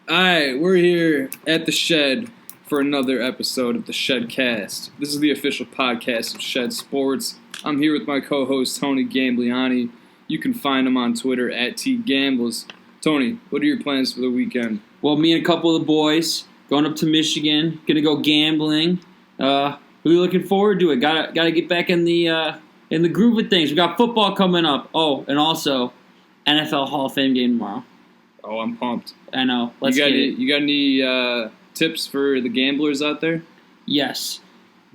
Alright, we're here at the Shed for another episode of the ShedCast. This is the official podcast of Shed Sports. I'm here with my co-host Tony Gambliani. You can find him on Twitter at TGambles. Tony, what are your plans for the weekend? Well, me and a couple of the boys going up to Michigan, gonna go gambling. We're looking forward to it. Gotta get back in the groove of things. We got football coming up. Oh, and also NFL Hall of Fame game tomorrow. Oh, I'm pumped. I know. Let's get it. You got any tips for the gamblers out there? Yes.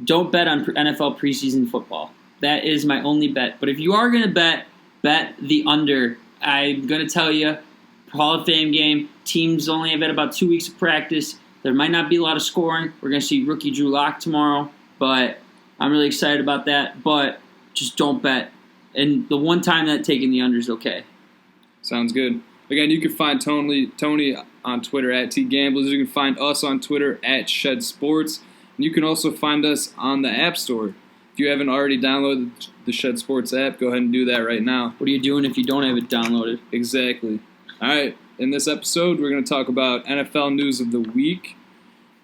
Don't bet on NFL preseason football. That is my only bet. But if you are going to bet the under. I'm going to tell you, Hall of Fame game, teams only have had about 2 weeks of practice. There might not be a lot of scoring. We're going to see rookie Drew Lock tomorrow. But I'm really excited about that. But just don't bet. And the one time that taking the under is okay. Sounds good. Again, you can find Tony on Twitter at TGamblers. You can find us on Twitter at Shed Sports. And you can also find us on the App Store. If you haven't already downloaded the Shed Sports app, go ahead and do that right now. What are you doing if you don't have it downloaded? Exactly. All right, in this episode, we're going to talk about NFL news of the week.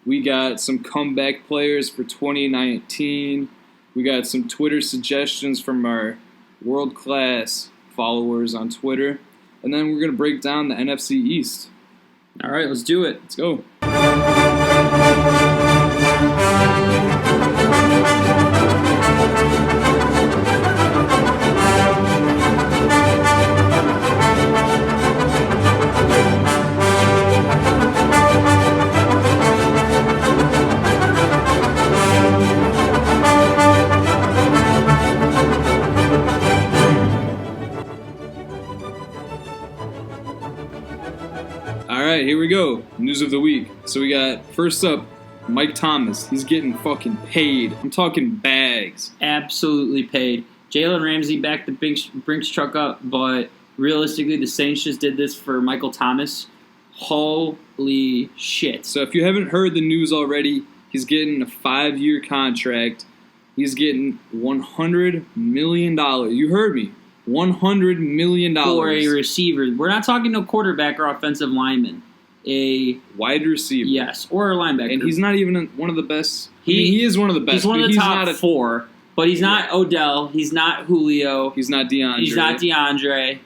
We got some comeback players for 2019. We got some Twitter suggestions from our world-class followers on Twitter. And then we're going to break down the NFC East. All right, let's do it. Let's go. All right, here we go. News of the week. So we got, first up, Mike Thomas. He's getting fucking paid. I'm talking bags. Absolutely paid. Jalen Ramsey backed the Brinks truck up, but realistically, the Saints just did this for Michael Thomas. Holy shit. So if you haven't heard the news already, he's getting a 5-year contract. He's getting $100 million. You heard me. $100 million. For a receiver. We're not talking no quarterback or offensive lineman. A wide receiver. Yes, or a linebacker. And he's not even one of the best. He is one of the best. He's one of the top four. But he's not Odell. He's not Julio. He's not DeAndre.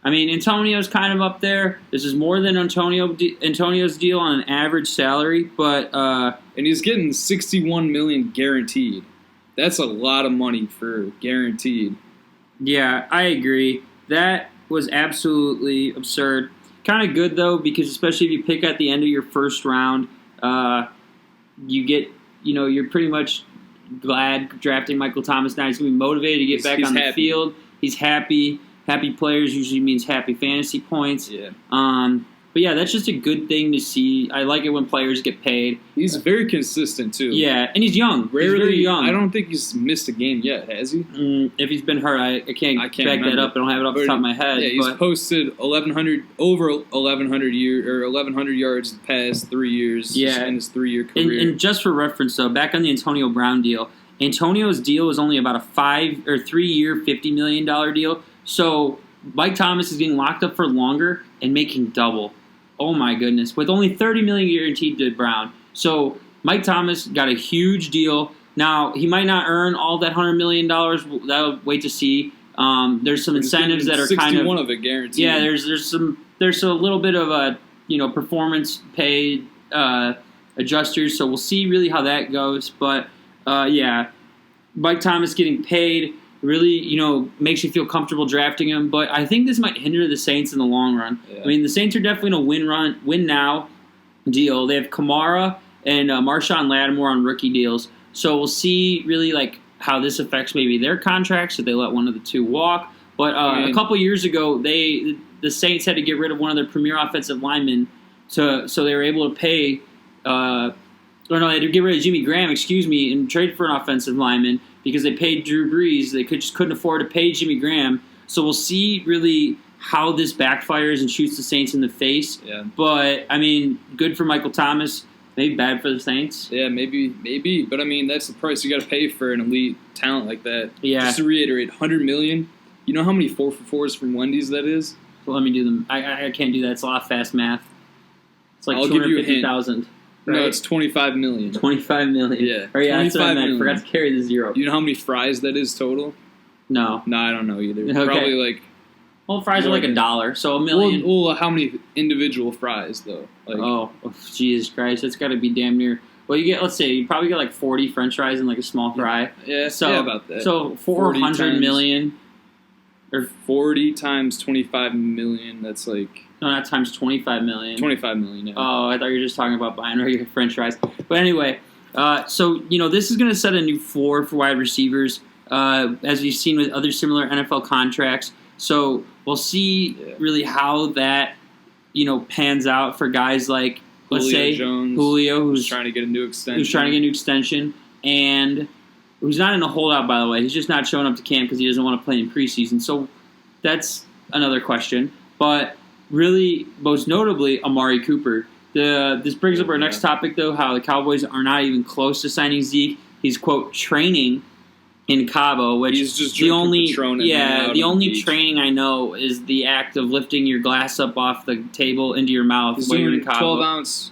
I mean, Antonio's kind of up there. This is more than Antonio's deal on an average salary. But and he's getting $61 million guaranteed. That's a lot of money for guaranteed. Yeah, I agree. That was absolutely absurd. Kind of good, though, because especially if you pick at the end of your first round, you get, you're pretty much glad drafting Michael Thomas now. He's going to be motivated to get back on the field. He's happy. Happy players usually means happy fantasy points. Yeah. But yeah, that's just a good thing to see. I like it when players get paid. He's very consistent, too. Yeah, and he's young. He's very young. I don't think he's missed a game yet, has he? If he's been hurt, I can't back remember. that up. I don't have it off the top of my head. Yeah, he's posted over 1,100 yards the past 3 years in his 3-year career. And just for reference, though, back on the Antonio Brown deal, Antonio's deal was only about a 3-year, $50 million deal. So Mike Thomas is getting locked up for longer and making double. Oh my goodness! With only $30 million guaranteed to Brown, so Mike Thomas got a huge deal. Now he might not earn all that $100 million. That'll wait to see. There's some incentives that are kind of 61 of it guaranteed. Yeah, there's a little bit of a performance pay adjusters. So we'll see really how that goes. But yeah, Mike Thomas getting paid really, makes you feel comfortable drafting him. But I think this might hinder the Saints in the long run. Yeah. I mean, the Saints are definitely in a win now deal. They have Kamara and Marshawn Lattimore on rookie deals. So we'll see really how this affects maybe their contracts if they let one of the two walk. But a couple years ago, the Saints had to get rid of one of their premier offensive linemen, so they were able to pay. They had to get rid of Jimmy Graham, and trade for an offensive lineman because they paid Drew Brees. They just couldn't afford to pay Jimmy Graham. So we'll see really how this backfires and shoots the Saints in the face. Yeah. But, I mean, good for Michael Thomas. Maybe bad for the Saints. Yeah, maybe. But, I mean, that's the price you got to pay for an elite talent like that. Yeah. Just to reiterate, $100 million. You know how many 4-for-4s from Wendy's that is? Well, let me do them. I can't do that. It's a lot of fast math. It's like I'll give you a hint. 250,000. No, right? it's $25 million. 25 million. Yeah. Or yeah, that's what I meant. million. Forgot to carry the zero. You know how many fries that is total? No. No, I don't know either. Okay. Probably like. Well, fries are like $1, so $1 million. Well, how many individual fries though? Like, oh, Jesus Christ, that's got to be damn near. Well, you get, let's say, you probably get like 40 French fries and like a small fry. Yeah, so yeah, about that. So 400 million, or 40 times 25 million. That's like no, not times 25 million. 25 million. Yeah. Oh, I thought you were just talking about buying regular French fries. But anyway, so this is going to set a new floor for wide receivers, as we've seen with other similar NFL contracts. So we'll see really how that pans out for guys like let's say Jones, Julio, who's trying to get a new extension, and who's not in a holdout, by the way. He's just not showing up to camp because he doesn't want to play in preseason. So that's another question. But really, most notably, Amari Cooper. This brings up our next topic, though, how the Cowboys are not even close to signing Zeke. He's, quote, training in Cabo, which he's just the only training I know is the act of lifting your glass up off the table into your mouth he's while you're doing in Cabo. 12-ounce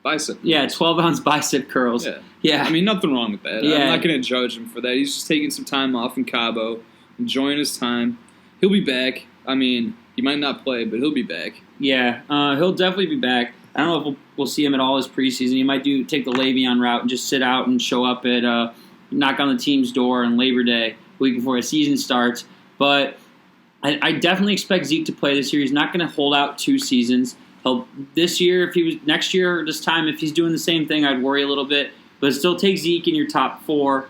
bicep. Yeah, 12-ounce bicep curls. Yeah. I mean, nothing wrong with that. Yeah. I'm not going to judge him for that. He's just taking some time off in Cabo, enjoying his time. He'll be back. I mean, he might not play, but he'll be back. Yeah, he'll definitely be back. I don't know if we'll see him at all this preseason. He might take the Le'Veon route and just sit out and show up at knock on the team's door on Labor Day, week before the season starts. But I definitely expect Zeke to play this year. He's not going to hold out 2 seasons. This year, next year this time, if he's doing the same thing, I'd worry a little bit. But still take Zeke in your top 4.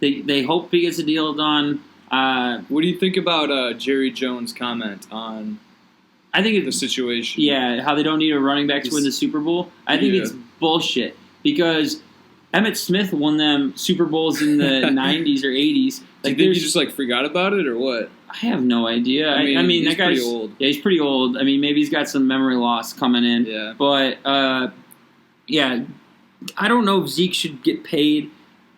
They hope he gets a deal done. What do you think about Jerry Jones' comment on the situation? Yeah, how they don't need a running back to win the Super Bowl. I think it's bullshit because Emmitt Smith won them Super Bowls in the 90s or 80s. Do you think he just forgot about it or what? I have no idea. I mean he's that guy's pretty old. Yeah, he's pretty old. I mean, maybe he's got some memory loss coming in. Yeah. But I don't know if Zeke should get paid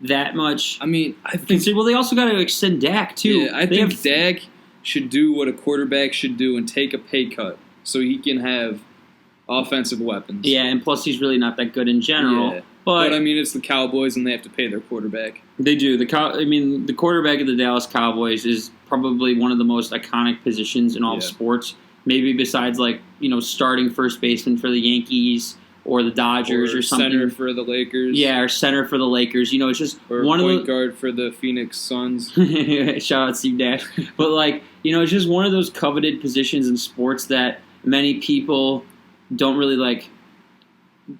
that much. I mean, I think they also got to extend Dak too. Yeah, I think Dak should do what a quarterback should do and take a pay cut so he can have offensive weapons. Yeah, and plus he's really not that good in general. Yeah. But I mean, it's the Cowboys and they have to pay their quarterback. They do. The quarterback of the Dallas Cowboys is probably one of the most iconic positions in all of sports. Maybe besides starting first baseman for the Yankees or the Dodgers or something. Center for the Lakers. Yeah, or center for the Lakers. It's just or one point guard for the Phoenix Suns. Shout out Steve Nash. But it's just one of those coveted positions in sports that many people don't really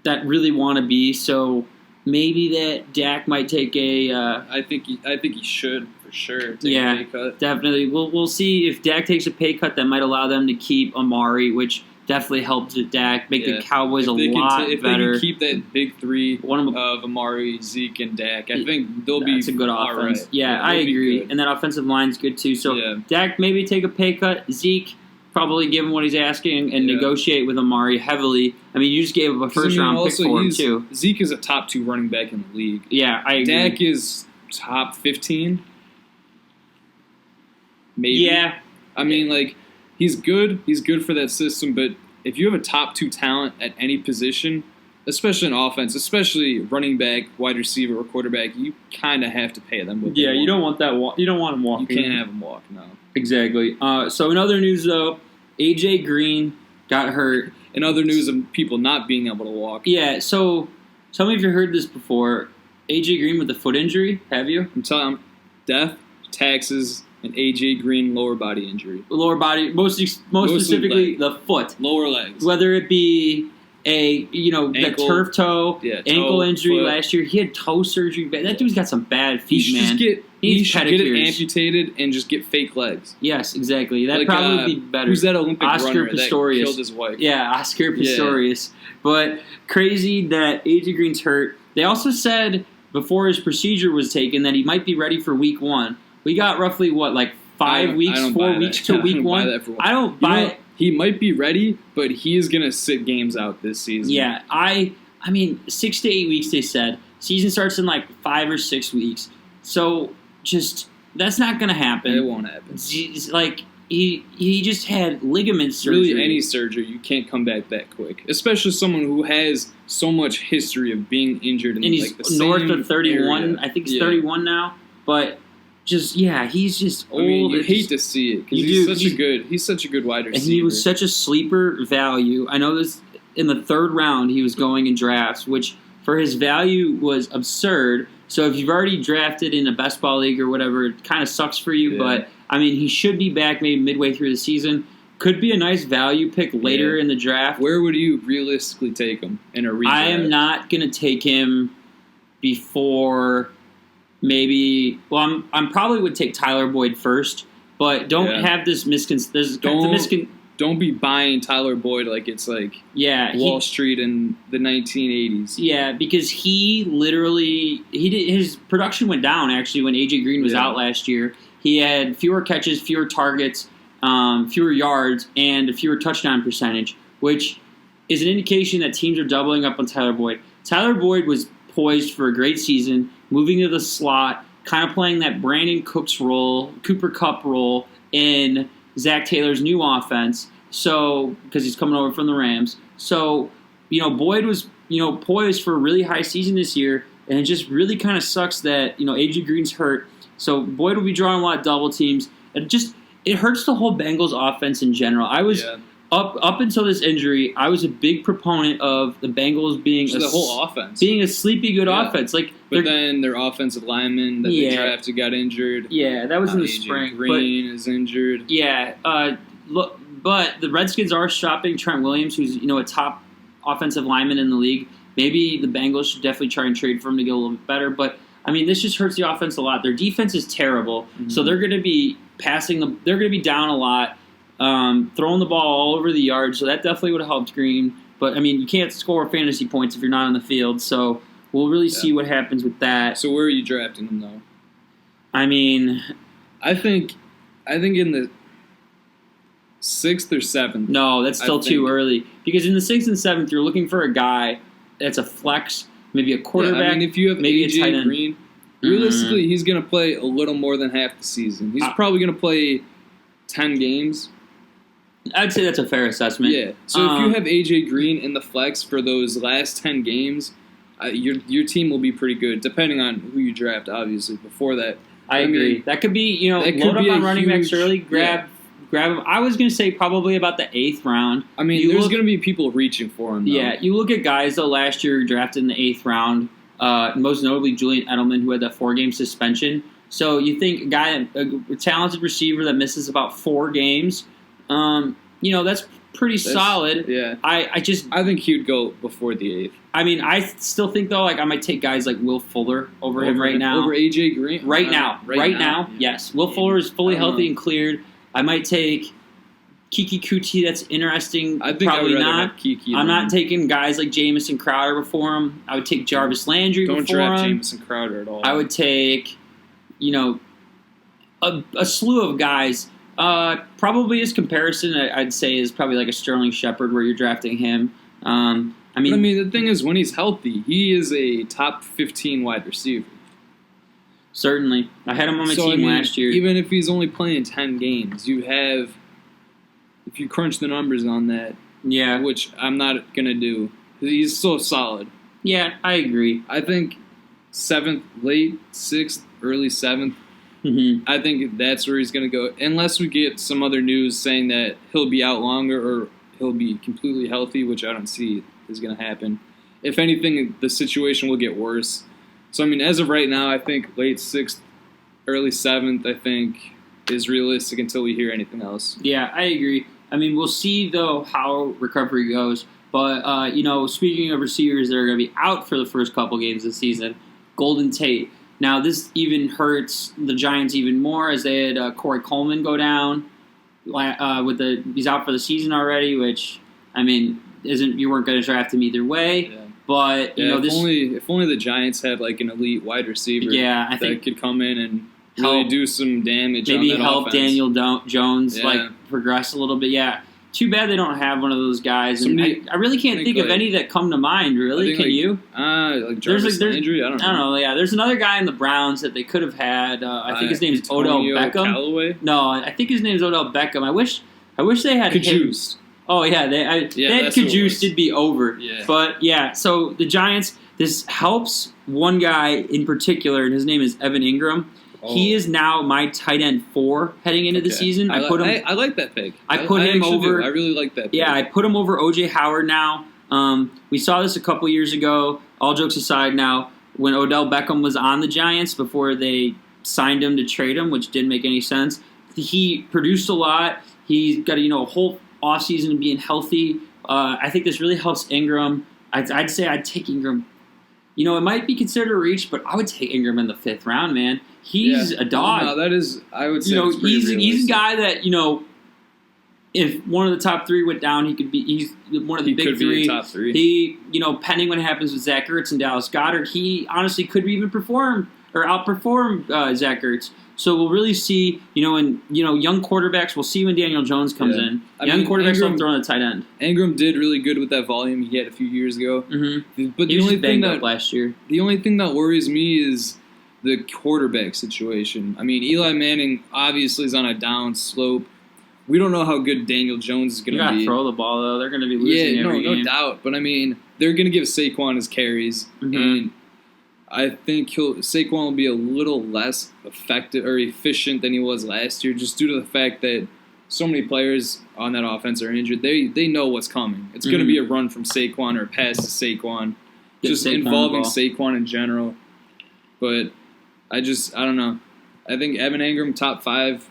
that really want to be. So maybe that Dak might take a. I think he should for sure take a pay cut. Definitely. We'll see if Dak takes a pay cut that might allow them to keep Amari, which definitely helps Dak make the Cowboys a lot better. If they can keep that big 3 of Amari, Zeke, and Dak, I think they'll be a good offense. Right. Yeah, I agree. And that offensive line's good too. So Dak maybe take a pay cut. Zeke probably give him what he's asking and negotiate with Amari heavily. I mean, you just gave up a first-round pick for him, too. Zeke is a top 2 running back in the league. Yeah, I agree. Dak is top 15, maybe. Yeah. I mean, he's good. He's good for that system, but if you have a top 2 talent at any position, especially in offense, especially running back, wide receiver, or quarterback, you kind of have to pay them. You don't want that. You don't want him walking. You can't have him walk. No. Exactly. So in other news, though, A.J. Green got hurt. In other news of people not being able to walk. Yeah. So tell me if you heard this before. A.J. Green with a foot injury. Have you? I'm telling you, death, taxes, and A.J. Green lower body injury. Lower body, most specifically the foot. Lower legs. Whether it be ankle, the turf toe, ankle injury foot. Last year. He had toe surgery. That dude's got some bad feet, man. He should get it amputated and just get fake legs. Yes, exactly. That'd probably be better. Who's that Olympic Oscar runner Pistorius. that killed his wife? Yeah, Oscar Pistorius. But crazy that A.J. Green's hurt. They also said before his procedure was taken that he might be ready for week 1. We got roughly, 5 weeks, 4 weeks to week 1? I don't buy it. He might be ready, but he is going to sit games out this season. Yeah, I mean, 6 to 8 weeks, they said. Season starts in 5 or 6 weeks. So, just, that's not going to happen. It won't happen. he just had ligament surgery. Really, any surgery, you can't come back that quick. Especially someone who has so much history of being injured. And he's the north same of 31. area. I think he's 31 now. But he's just old. I mean, you hate to see it because he's such a good wide receiver. And he was such a sleeper value. I know this in the third round he was going in drafts, which for his value was absurd. So if you've already drafted in a best ball league or whatever, it kind of sucks for you. Yeah. But, I mean, he should be back maybe midway through the season. Could be a nice value pick later in the draft. Where would you realistically take him in a redraft? I am not going to take him before maybe – well, I'm probably would take Tyler Boyd first, but don't have this misconception. Don't be buying Tyler Boyd like it's like Wall Street in the 1980s. Yeah, because he literally his production went down actually when AJ Green was out last year. He had fewer catches, fewer targets, fewer yards, and a fewer touchdown percentage, which is an indication that teams are doubling up on Tyler Boyd. Tyler Boyd was poised for a great season, moving to the slot, kind of playing that Brandon Cooks role, Cooper Kupp role in Zach Taylor's new offense, so because he's coming over from the Rams. So, Boyd was, poised for a really high season this year, and it just really kind of sucks that, AJ Green's hurt. So Boyd will be drawing a lot of double teams. It hurts the whole Bengals offense in general. I was up until this injury, I was a big proponent of the Bengals being the whole offense being a sleepy good offense. But then their offensive lineman that they drafted got injured. Yeah, that was in the AJ spring. Green is injured. Yeah, but the Redskins are shopping Trent Williams, who's a top offensive lineman in the league. Maybe the Bengals should definitely try and trade for him to get a little bit better. But I mean, this just hurts the offense a lot. Their defense is terrible, so they're going to be passing them. They're going to be down a lot. Throwing the ball all over the yard, so that definitely would have helped Green. But, I mean, you can't score fantasy points if you're not on the field, so we'll really see what happens with that. So where are you drafting him, though? I mean... I think in the 6th or 7th. No, that's still too early. Because in the 6th and 7th, you're looking for a guy that's a flex, maybe a quarterback. Yeah, I mean, if you have maybe AJ Green, realistically, he's going to play a little more than half the season. He's probably going to play 10 games. I'd say that's a fair assessment. Yeah. So if you have AJ Green in the flex for those last 10 games, your team will be pretty good, depending on who you draft, obviously. Before that, I agree. That could be, load up on running backs early, grab him. I was going to say probably about the 8th round. I mean, there's going to be people reaching for him, though. Yeah, you look at guys, though, last year drafted in the 8th round, most notably Julian Edelman, who had that 4-game suspension. So you think a talented receiver that misses about 4 games, that's pretty solid. Yeah. I think he would go before the 8th. I mean, I still think, though, I might take guys like Will Fuller over him right now. Over AJ Green? Right now, yes. Will Fuller is fully healthy and cleared. I might take Kiki Kuti. That's interesting. I think probably I would not. have Kiki. I'm not taking guys like Jamison Crowder before him. I would take Jarvis Landry before him. Don't draft Jamison Crowder at all. I would take, a slew of guys. Probably his comparison, I'd say, is probably like a Sterling Shepard where you're drafting him. I mean, the thing is, when he's healthy, he is a top 15 wide receiver. Certainly. I had him on my team last year. Even if he's only playing 10 games, if you crunch the numbers on that, which I'm not going to do, he's so solid. Yeah, I agree. I think 7th, late 6th, early 7th, I think that's where he's going to go, unless we get some other news saying that he'll be out longer or he'll be completely healthy, which I don't see is going to happen. If anything, the situation will get worse. So, I mean, as of right now, I think late 6th, early 7th, I think, is realistic until we hear anything else. Yeah, I agree. I mean, we'll see, though, how recovery goes. But, speaking of receivers that are going to be out for the first couple games of the season, Golden Tate. Now, this even hurts the Giants even more as they had Corey Coleman go down. He's out for the season already, which, I mean, you weren't going to draft him either way. Yeah. But if only the Giants had like an elite wide receiver that could come in and really do some damage. Maybe on that help offense. Daniel Jones progress a little bit. Yeah, too bad they don't have one of those guys. And I really can't think of any that come to mind, really. Can you? Like Jarvis Landry? I don't know. Yeah, there's another guy in the Browns that they could have had. I think his name is Odell Beckham. Callaway? No, I think his name is Odell Beckham. I wish they had Kajus. him. Oh, yeah. They had Kajus did be over. Yeah. But, yeah, so the Giants, this helps one guy in particular, and his name is Evan Ingram. Oh. He is now my tight end 4 heading into the season. I like that pick. I put him over. I really like that pick. Yeah, I put him over O.J. Howard now. We saw this a couple years ago. All jokes aside now, when Odell Beckham was on the Giants before they signed him to trade him, which didn't make any sense, he produced a lot. He's got a whole offseason of being healthy. I think this really helps Ingram. I'd say I'd take Ingram. It might be considered a reach, but I would take Ingram in the 5th round, man. He's a dog. No, that is, I would say, he's a guy that, if one of the top 3 went down, he's one of the big 3. Be a top 3. He, pending what happens with Zach Ertz and Dallas Goedert, he honestly could even outperform Zach Ertz. So we'll really see, young quarterbacks. We'll see when Daniel Jones comes in. Young quarterbacks don't throw on the tight end. Ingram did really good with that volume he had a few years ago. Mm-hmm. But he was just banged up last year. The only thing that worries me is the quarterback situation. I mean, Eli Manning obviously is on a down slope. We don't know how good Daniel Jones is going to be. You got to throw the ball, though. They're going to be losing every game. No doubt. But, I mean, they're going to give Saquon his carries. Mm-hmm. And I think Saquon will be a little less effective or efficient than he was last year just due to the fact that so many players on that offense are injured. They know what's coming. It's going to be a run from Saquon or a pass to Saquon. Just involving Saquon in general. But I don't know. I think Evan Ingram, top 5.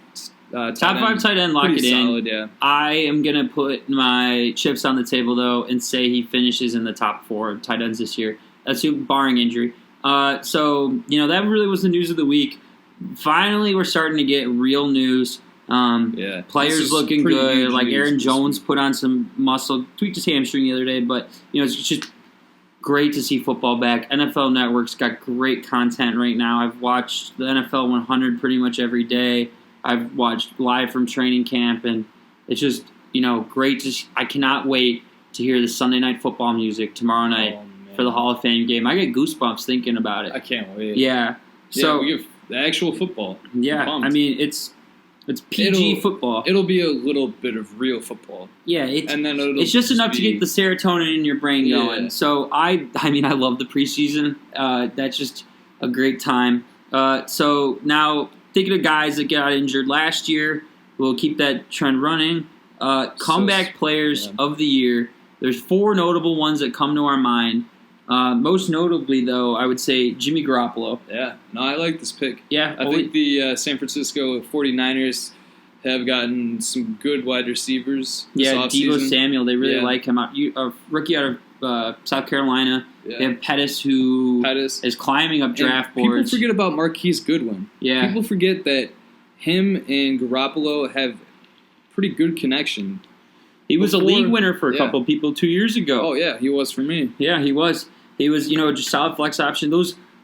Top 5 tight end, lock it in. Solid, yeah. I am going to put my chips on the table, though, and say he finishes in the top 4 tight ends this year. That's barring injury. So, that really was the news of the week. Finally, we're starting to get real news. Players looking good. Like Aaron Jones put on some muscle. Tweaked his hamstring the other day, but, it's just great to see football back. NFL Network's got great content right now. I've watched the NFL 100 pretty much every day. I've watched live from training camp, and it's just, great. I cannot wait to hear the Sunday Night Football music tomorrow night for the Hall of Fame game. I get goosebumps thinking about it. I can't wait. Yeah. So we have the actual football. Yeah, I mean, it's PG football. It'll be a little bit of real football. Yeah, it's just enough to get the serotonin in your brain going. So I mean, I love the preseason. That's just a great time. So now, thinking of guys that got injured last year, we'll keep that trend running. Comeback players of the year. There's 4 notable ones that come to our mind. Most notably, though, I would say Jimmy Garoppolo. Yeah. No, I like this pick. Yeah. I think the San Francisco 49ers have gotten some good wide receivers this offseason. Deebo Samuel, they really like him. A rookie out of South Carolina. Yeah. They have Pettis, is climbing up draft boards. People forget about Marquise Goodwin. Yeah. People forget that him and Garoppolo have pretty good connection. He was a league winner for a couple of people 2 years ago. Oh, yeah, he was for me. Yeah, he was. He was, just solid flex option.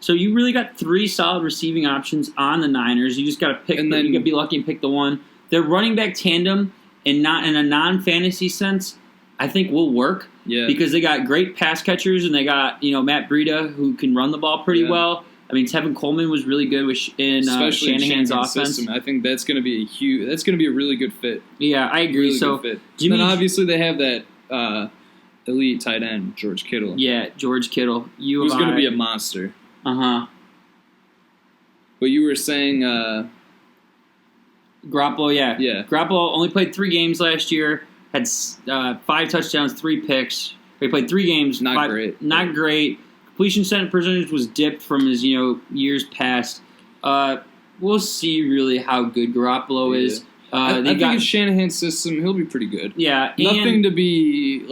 So you really got 3 solid receiving options on the Niners. You just got to pick. And then you got to be lucky and pick the one. Their running back tandem, and not in a non-fantasy sense, I think will work. Yeah. Because they got great pass catchers, and they got Matt Breida, who can run the ball pretty well. I mean, Tevin Coleman was really good in Shanahan's offense. System. I think that's going to be a really good fit. Yeah, I agree. Really good fit. And then obviously they have that elite tight end, George Kittle. Yeah, George Kittle. Who's going to be a monster. Uh-huh. But you were saying Garoppolo, yeah. Yeah. Garoppolo only played 3 games last year, had 5 touchdowns, 3 picks. He played 3 games. Not great. Not great. Completion percentage was dipped from his years past. We'll see really how good Garoppolo is. I think in Shanahan's system, he'll be pretty good. Yeah, nothing to be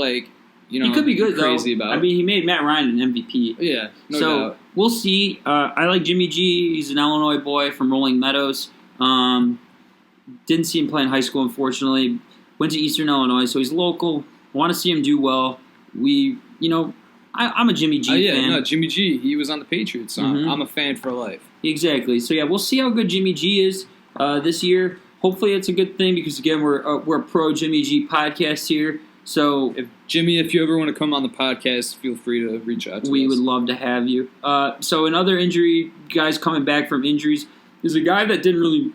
he could be good crazy though. about. I mean, he made Matt Ryan an MVP. Yeah, no doubt. We'll see. I like Jimmy G. He's an Illinois boy from Rolling Meadows. Didn't see him play in high school, unfortunately. Went to Eastern Illinois, so he's local. Want to see him do well. I'm a Jimmy G fan. No, Jimmy G. He was on the Patriots. So I'm a fan for life. Exactly. So, we'll see how good Jimmy G is this year. hopefully it's a good thing because, again, we're a pro Jimmy G podcast here. So if you ever want to come on the podcast, feel free to reach out to us. We would love to have you. So another injury, guys coming back from injuries, is a guy that didn't really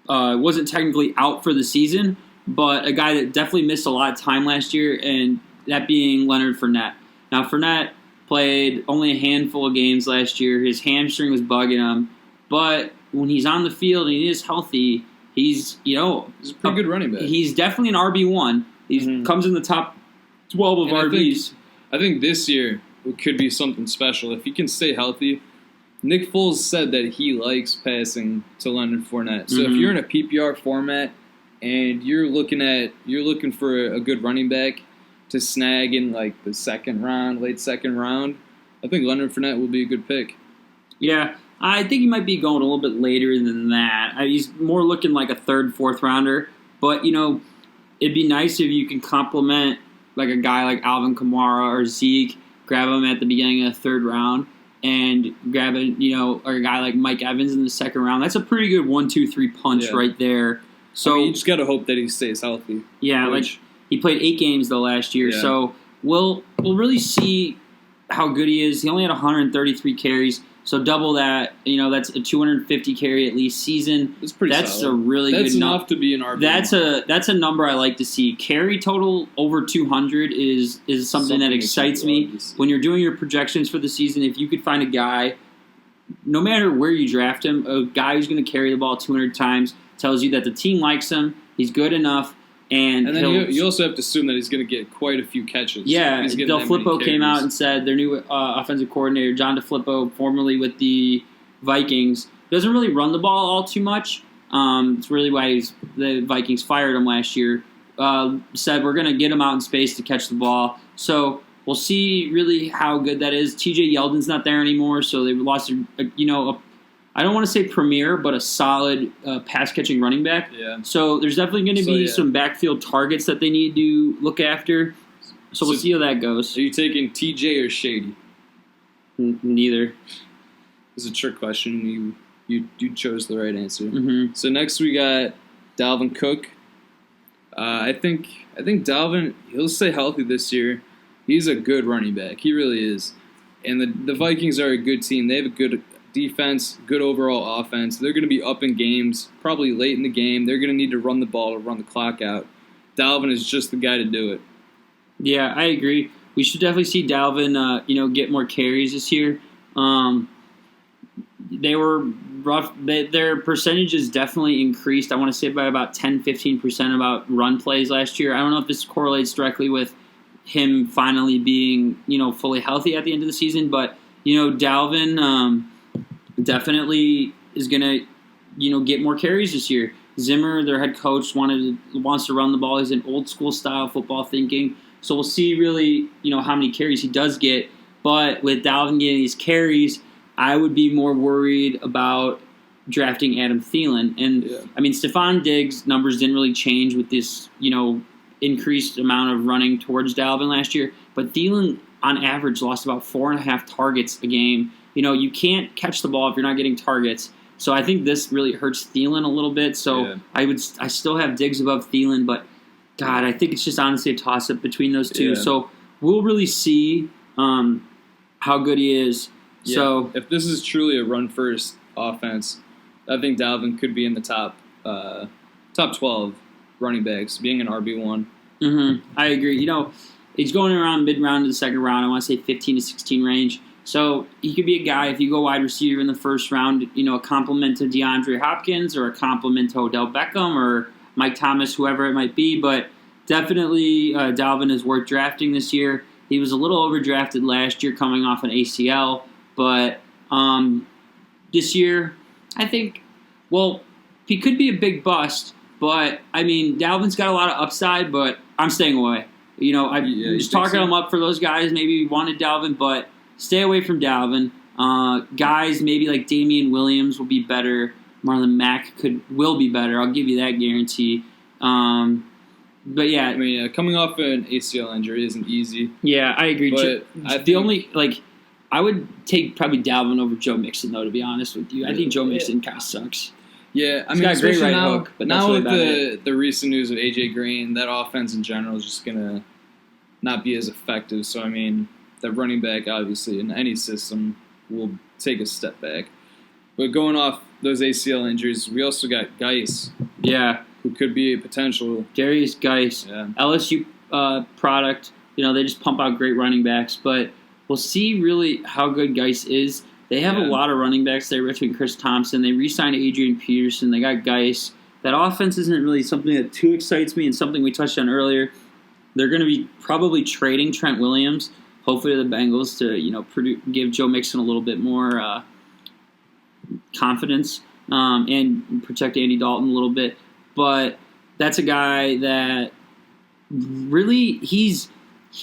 wasn't technically out for the season, but a guy that definitely missed a lot of time last year, and that being Leonard Fournette. Now, Fournette played only a handful of games last year. His hamstring was bugging him, but when he's on the field and he is healthy, he's He's definitely an RB1. He comes in the top 12 of RBs. I think this year it could be something special. If he can stay healthy, Nick Foles said that he likes passing to Leonard Fournette. So if you're in a PPR format and you're looking for a good running back to snag in like the late second round, I think Leonard Fournette will be a good pick. Yeah, I think he might be going a little bit later than that. He's more looking like a third, fourth rounder. But, it'd be nice if you can complement like a guy like Alvin Kamara or Zeke, grab him at the beginning of the third round, and grab or a guy like Mike Evans in the second round. That's a pretty good 1-2-3 punch right there. So you just got to hope that he stays healthy. Yeah, like he played 8 games though last year, so we'll really see how good he is. He only had 133 carries. So double that, that's a 250 carry at least season. That's pretty solid. That's a really good number. That's enough to be an RB. That's a number I like to see. Carry total over 200 is something that excites me. When you're doing your projections for the season, if you could find a guy, no matter where you draft him, a guy who's going to carry the ball 200 times, tells you that the team likes him, he's good enough, and then you also have to assume that he's going to get quite a few catches. Yeah, DeFilippo came out and said their new offensive coordinator, John DeFilippo, formerly with the Vikings, doesn't really run the ball all too much. It's really why the Vikings fired him last year. Said we're going to get him out in space to catch the ball. So we'll see really how good that is. TJ Yeldon's not there anymore, so they lost I don't want to say premier, but a solid pass-catching running back. Yeah. So there's definitely going to be some backfield targets that they need to look after. So we'll see how that goes. Are you taking TJ or Shady? Neither. It's a trick question. You chose the right answer. Mm-hmm. So next we got Dalvin Cook. I think Dalvin, he'll stay healthy this year. He's a good running back. He really is. And the Vikings are a good team. They have a good defense, good overall offense. They're going to be up in games, probably late in the game. They're going to need to run the ball to run the clock out. Dalvin is just the guy to do it. Yeah, I agree. We should definitely see Dalvin, get more carries this year. They were rough. Their percentages definitely increased. I want to say by about 10-15% about run plays last year. I don't know if this correlates directly with him finally being, fully healthy at the end of the season, but Dalvin definitely is going to, get more carries this year. Zimmer, their head coach, wants to run the ball. He's an old school style football thinking. So we'll see really, how many carries he does get. But with Dalvin getting these carries, I would be more worried about drafting Adam Thielen. And, Stephon Diggs' numbers didn't really change with this, increased amount of running towards Dalvin last year. But Thielen, on average, lost about 4.5 targets a game. You can't catch the ball if you're not getting targets. So I think this really hurts Thielen a little bit. So I still have Diggs above Thielen, but God, I think it's just honestly a toss-up between those two. Yeah. So we'll really see how good he is. Yeah. So if this is truly a run-first offense, I think Dalvin could be in the top 12 running backs, being an RB1. Mm-hmm. I agree. He's going around mid-round to the second round. I want to say 15 to 16 range. So he could be a guy, if you go wide receiver in the first round, a compliment to DeAndre Hopkins or a compliment to Odell Beckham or Mike Thomas, whoever it might be. But definitely Dalvin is worth drafting this year. He was a little overdrafted last year coming off an ACL. But this year, I think, he could be a big bust. But, Dalvin's got a lot of upside, but I'm staying away. I'm just talking him up for those guys. Maybe you wanted Dalvin, but stay away from Dalvin. Guys maybe like Damian Williams will be better. Marlon Mack will be better. I'll give you that guarantee. But yeah, coming off an ACL injury isn't easy. Yeah, I agree. But I would take probably Dalvin over Joe Mixon though. To be honest with you, I think Joe Mixon kind of sucks. Yeah, I He's mean, got a great especially right now, hook, but now that's with really the recent news of A.J. Green, that offense in general is just going to not be as effective. So, I mean, that running back, obviously, in any system will take a step back. But going off those ACL injuries, we also got Geis. Yeah. Who could be a potential. Darius Geis. Yeah. LSU product. They just pump out great running backs. But we'll see really how good Geis is. They have a lot of running backs there between Chris Thompson. They re-signed Adrian Peterson. They got Geis. That offense isn't really something that too excites me and something we touched on earlier. They're going to be probably trading Trent Williams, hopefully to the Bengals, to give Joe Mixon a little bit more confidence and protect Andy Dalton a little bit. But that's a guy that really he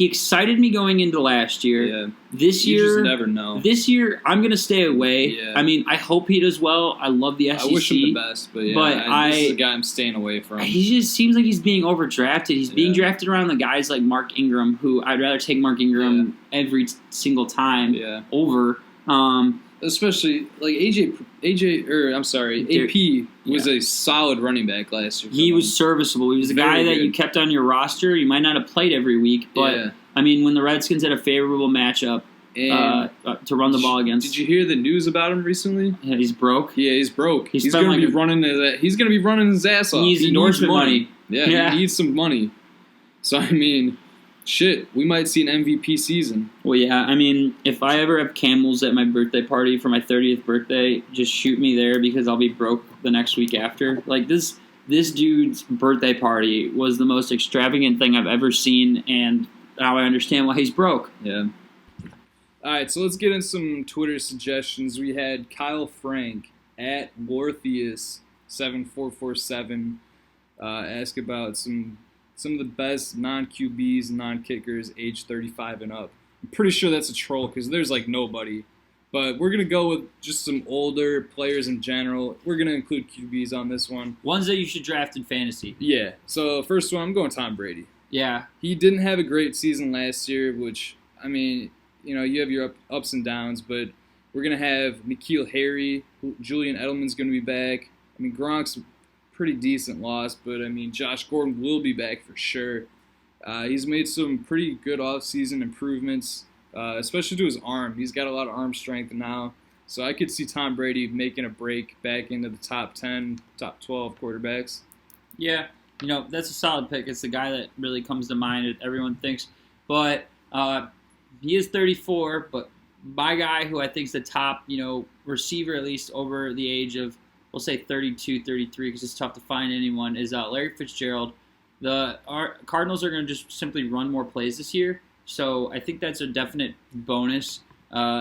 excited me going into last year. Yeah. This year, you just never know. This year, I'm going to stay away. Yeah. I mean, I hope he does well. I love the SEC. I wish him the best, but this is a guy I'm staying away from. He just seems like he's being overdrafted. He's being drafted around the guys like Mark Ingram, who I'd rather take Mark Ingram every single time over. Especially like AP was a solid running back last year. He was serviceable. He was a guy that you kept on your roster. You might not have played every week, but I mean, when the Redskins had a favorable matchup to run the ball against. Did you hear the news about him recently? Yeah, he's broke. Yeah, he's broke. He's going to be running his ass off. He needs endorsement money. Yeah, he needs some money. So I mean, shit, we might see an MVP season. Well, yeah, I mean, if I ever have camels at my birthday party for my 30th birthday, just shoot me there because I'll be broke the next week after. Like, this dude's birthday party was the most extravagant thing I've ever seen, and now I understand why he's broke. Yeah. All right, so let's get in some Twitter suggestions. We had Kyle Frank at Wartheus7447 ask about some of the best non-QBs, non-kickers, age 35 and up. I'm pretty sure that's a troll because there's like nobody. But we're going to go with just some older players in general. We're going to include QBs on this one. Ones that you should draft in fantasy. Yeah. So first one, I'm going Tom Brady. Yeah. He didn't have a great season last year, which, I mean, you have your ups and downs, but we're going to have N'Keal Harry. Julian Edelman's going to be back. I mean, Gronk's pretty decent loss, but, I mean, Josh Gordon will be back for sure. He's made some pretty good offseason improvements, especially to his arm. He's got a lot of arm strength now, so I could see Tom Brady making a break back into the top 10, top 12 quarterbacks. Yeah, that's a solid pick. It's the guy that really comes to mind, everyone thinks. But he is 34, but my guy who I think is the top, receiver, at least over the age of, we'll say 32, 33, because it's tough to find anyone, is Larry Fitzgerald. Our Cardinals are going to just simply run more plays this year, so I think that's a definite bonus.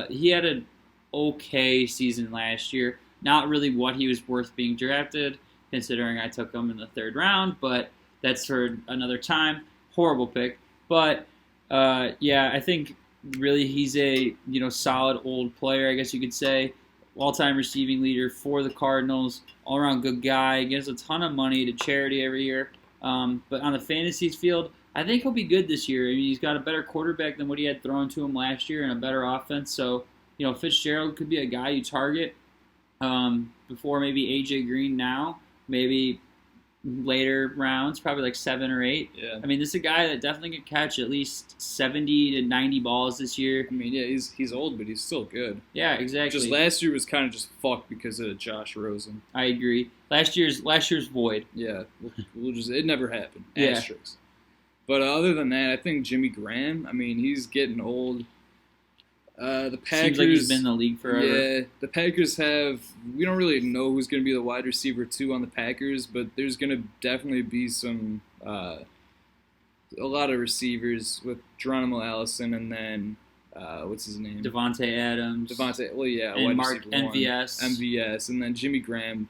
He had an okay season last year. Not really what he was worth being drafted, considering I took him in the third round, but that's for another time. Horrible pick. But, I think really he's a solid old player, I guess you could say. All-time receiving leader for the Cardinals. All-around good guy. Gives a ton of money to charity every year. But on the fantasy field, I think he'll be good this year. I mean, he's got a better quarterback than what he had thrown to him last year and a better offense. So, Fitzgerald could be a guy you target before maybe A.J. Green now. Maybe later rounds, probably like 7 or 8. Yeah. I mean, this is a guy that definitely could catch at least 70 to 90 balls this year. I mean, yeah, he's old, but he's still good. Yeah, exactly. Just last year was kind of just fucked because of Josh Rosen. I agree. Last year's void. Yeah, it never happened. Yeah. Asterisks. But other than that, I think Jimmy Graham. I mean, he's getting old. The Packers seems like he's been in the league forever. Yeah, the Packers we don't really know who's going to be the wide receiver 2 on the Packers, but there's going to definitely be some a lot of receivers with Geronimo Allison and then what's his name? Devontae Adams. Well, yeah, and wide Mark receiver 1. MVS, and then Jimmy Graham,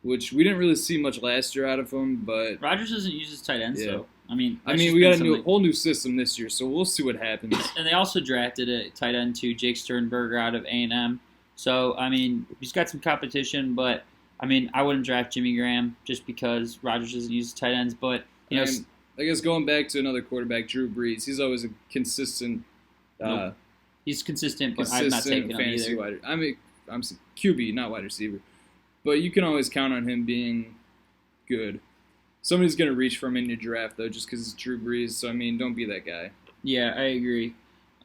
which we didn't really see much last year out of him, but Rodgers doesn't use his tight ends, though. I mean, we got a whole new system this year, so we'll see what happens. And they also drafted a tight end too, Jake Sternberger out of A&M. So, I mean, he's got some competition, but, I mean, I wouldn't draft Jimmy Graham just because Rodgers doesn't use tight ends. But, I guess going back to another quarterback, Drew Brees, he's always a consistent. Nope. He's consistent, but I'm not taking him either. I'm QB, not wide receiver. But you can always count on him being good. Somebody's going to reach for him in your draft, though, just because it's Drew Brees. So, I mean, don't be that guy. Yeah, I agree.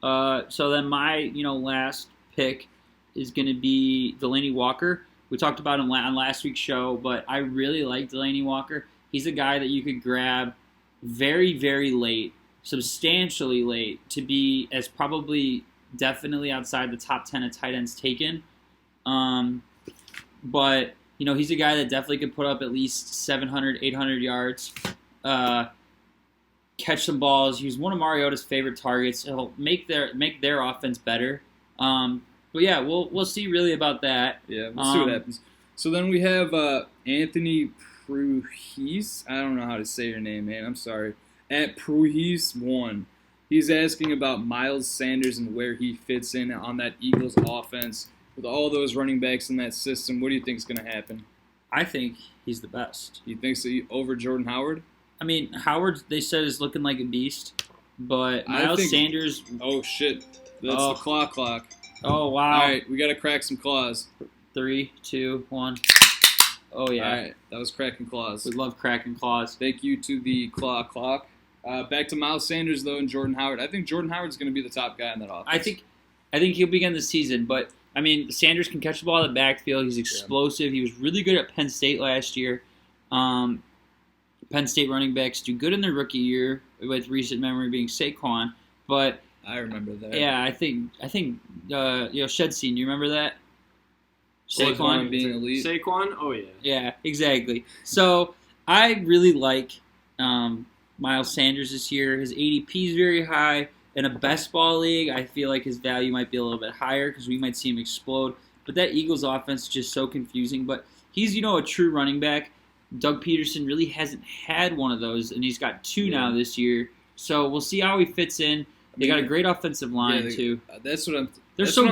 So then my, last pick is going to be Delaney Walker. We talked about him on last week's show, but I really like Delaney Walker. He's a guy that you could grab very, very late, substantially late, to be as probably definitely outside the top 10 of tight ends taken. But, he's a guy that definitely could put up at least 700, 800 yards, catch some balls. He was one of Mariota's favorite targets. He'll make their offense better. But yeah, we'll see really about that. Yeah, we'll see what happens. So then we have Anthony Pruhis. I don't know how to say your name, man. I'm sorry. At Pruhis1. He's asking about Miles Sanders and where he fits in on that Eagles offense. With all those running backs in that system, what do you think is going to happen? I think he's the best. You think so over Jordan Howard? I mean, Howard, they said, is looking like a beast. But Miles Sanders... Oh, shit. That's the clock. Oh, wow. All right, we got to crack some claws. 3, 2, 1. Oh, yeah. All right, that was cracking claws. We love cracking claws. Thank you to the clock. Back to Miles Sanders, though, and Jordan Howard. I think Jordan Howard's going to be the top guy in that offense. I think he'll begin the season, but, I mean, Sanders can catch the ball in the backfield. He's explosive. Yeah. He was really good at Penn State last year. Penn State running backs do good in their rookie year, with recent memory being Saquon, but... I remember that. Yeah, I think Shed Scene, you remember that? Saquon being elite. Saquon? Oh, yeah. Yeah, exactly. So, I really like Miles Sanders this year. His ADP is very high. In a best ball league, I feel like his value might be a little bit higher because we might see him explode. But that Eagles offense is just so confusing. But he's, a true running back. Doug Peterson really hasn't had one of those, and he's got two now this year. So, we'll see how he fits in. They got a great offensive line, too. That's what I'm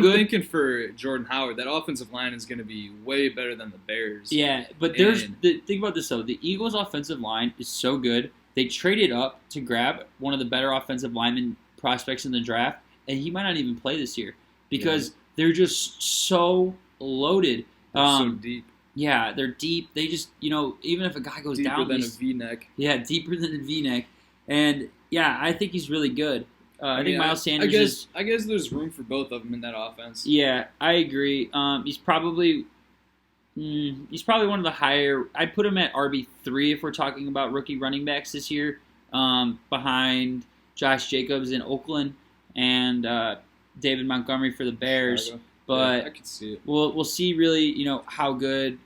thinking for Jordan Howard. That offensive line is going to be way better than the Bears. Yeah, but think about this, though. The Eagles' offensive line is so good. They traded up to grab one of the better offensive lineman prospects in the draft, and he might not even play this year because they're just so loaded. They're so deep. Yeah, they're deep. They just, even if a guy goes down. Deeper than a V-neck. Yeah, deeper than a V-neck. And, yeah, I think he's really good. I think Miles Sanders I guess there's room for both of them in that offense. Yeah, I agree. He's probably one of the higher. I'd put him at RB3 if we're talking about rookie running backs this year, behind Josh Jacobs in Oakland and David Montgomery for the Bears. But I can see it. We'll see really how good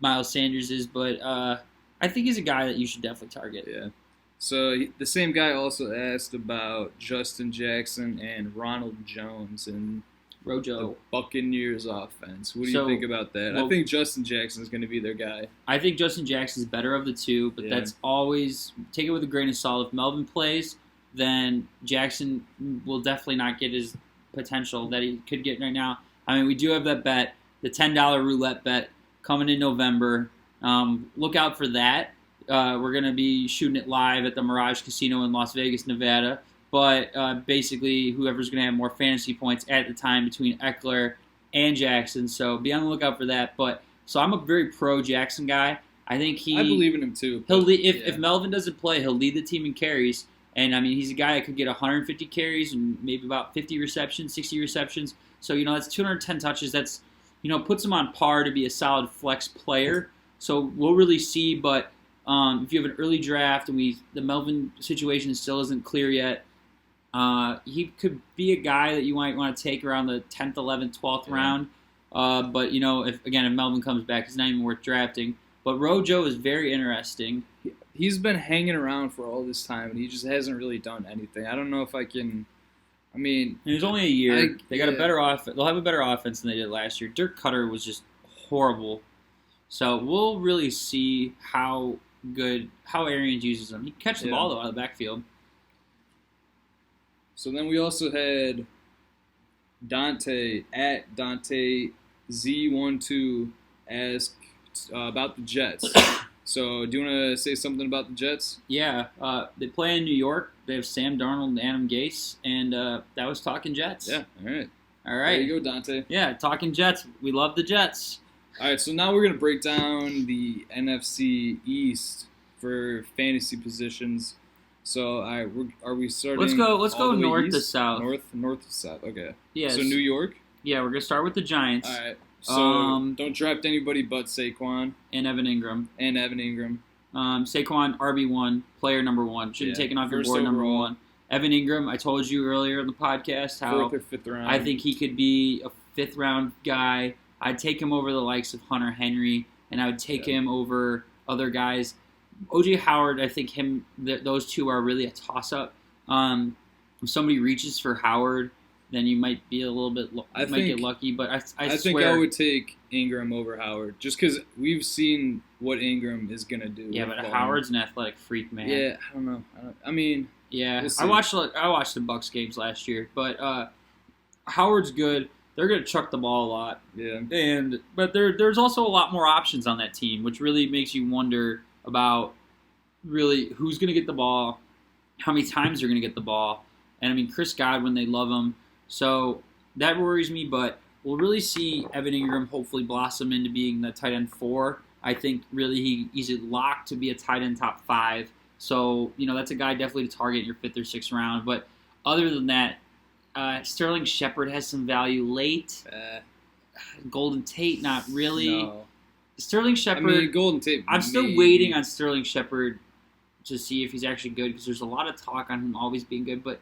Miles Sanders is, but I think he's a guy that you should definitely target. Yeah. So the same guy also asked about Justin Jackson and Ronald Jones and Rojo. The Buccaneers offense. What do you think about that? I think Justin Jackson is going to be their guy. I think Justin Jackson is better of the two, but that's always take it with a grain of salt. If Melvin plays, then Jackson will definitely not get his potential that he could get right now. I mean, we do have that bet, the $10 roulette bet coming in November. Look out for that. We're going to be shooting it live at the Mirage Casino in Las Vegas, Nevada. But basically, whoever's going to have more fantasy points at the time between Eckler and Jackson. So be on the lookout for that. So I'm a very pro Jackson guy. I think I believe in him too. He'll lead, if Melvin doesn't play, he'll lead the team in carries. And I mean, he's a guy that could get 150 carries and maybe about 50 receptions, 60 receptions. So that's 210 touches. That's puts him on par to be a solid flex player. So we'll really see. But if you have an early draft and the Melvin situation still isn't clear yet, he could be a guy that you might want to take around the 10th, 11th, 12th round. But if Melvin comes back, it's not even worth drafting. But Rojo is very interesting. He's been hanging around for all this time, and he just hasn't really done anything. I don't know if I can. I mean, it was only a year. They got a better offense. They'll have a better offense than they did last year. Dirk Cutter was just horrible. So we'll really see how Arians uses him. He can catch the ball though out of the backfield. So then we also had Dante at Dante Z12 ask about the Jets. So do you want to say something about the Jets? Yeah, they play in New York. They have Sam Darnold and Adam Gase, and that was Talking Jets. Yeah, all right. All right. There you go, Dante. Yeah, Talking Jets. We love the Jets. All right, so now we're gonna break down the NFC East for fantasy positions. So, all right, are we starting? Let's go all the way north to east? south. North to south. Okay. Yes. So New York. Yeah, we're gonna start with the Giants. All right. So don't draft anybody but Saquon and Evan Ingram. Saquon RB1, player number 1. Shouldn't taken off your board overall. Number 1. Evan Ingram, I told you earlier in the podcast how 4th or 5th round. I think he could be a 5th round guy. I'd take him over the likes of Hunter Henry, and I would take him over other guys. O.J. Howard, I think those two are really a toss-up. If somebody reaches for Howard, then you might be a little bit get lucky. But I think I would take Ingram over Howard, just because we've seen what Ingram is gonna do. Yeah, but Howard's an athletic freak, man. Yeah, I don't know. I mean, yeah, we'll I watched the Bucs games last year, but Howard's good. They're gonna chuck the ball a lot. Yeah, but there's also a lot more options on that team, which really makes you wonder about really who's gonna get the ball, how many times they're gonna get the ball, and I mean Chris Godwin, they love him. So that worries me, but we'll really see Evan Ingram hopefully blossom into being the tight end 4. I think really he's locked to be a tight end top 5. So, that's a guy definitely to target in your 5th or 6th round. But other than that, Sterling Shepard has some value late. Golden Tate, not really. No. Sterling Shepard. I mean, Golden Tate. I'm still waiting on Sterling Shepard to see if he's actually good because there's a lot of talk on him always being good. But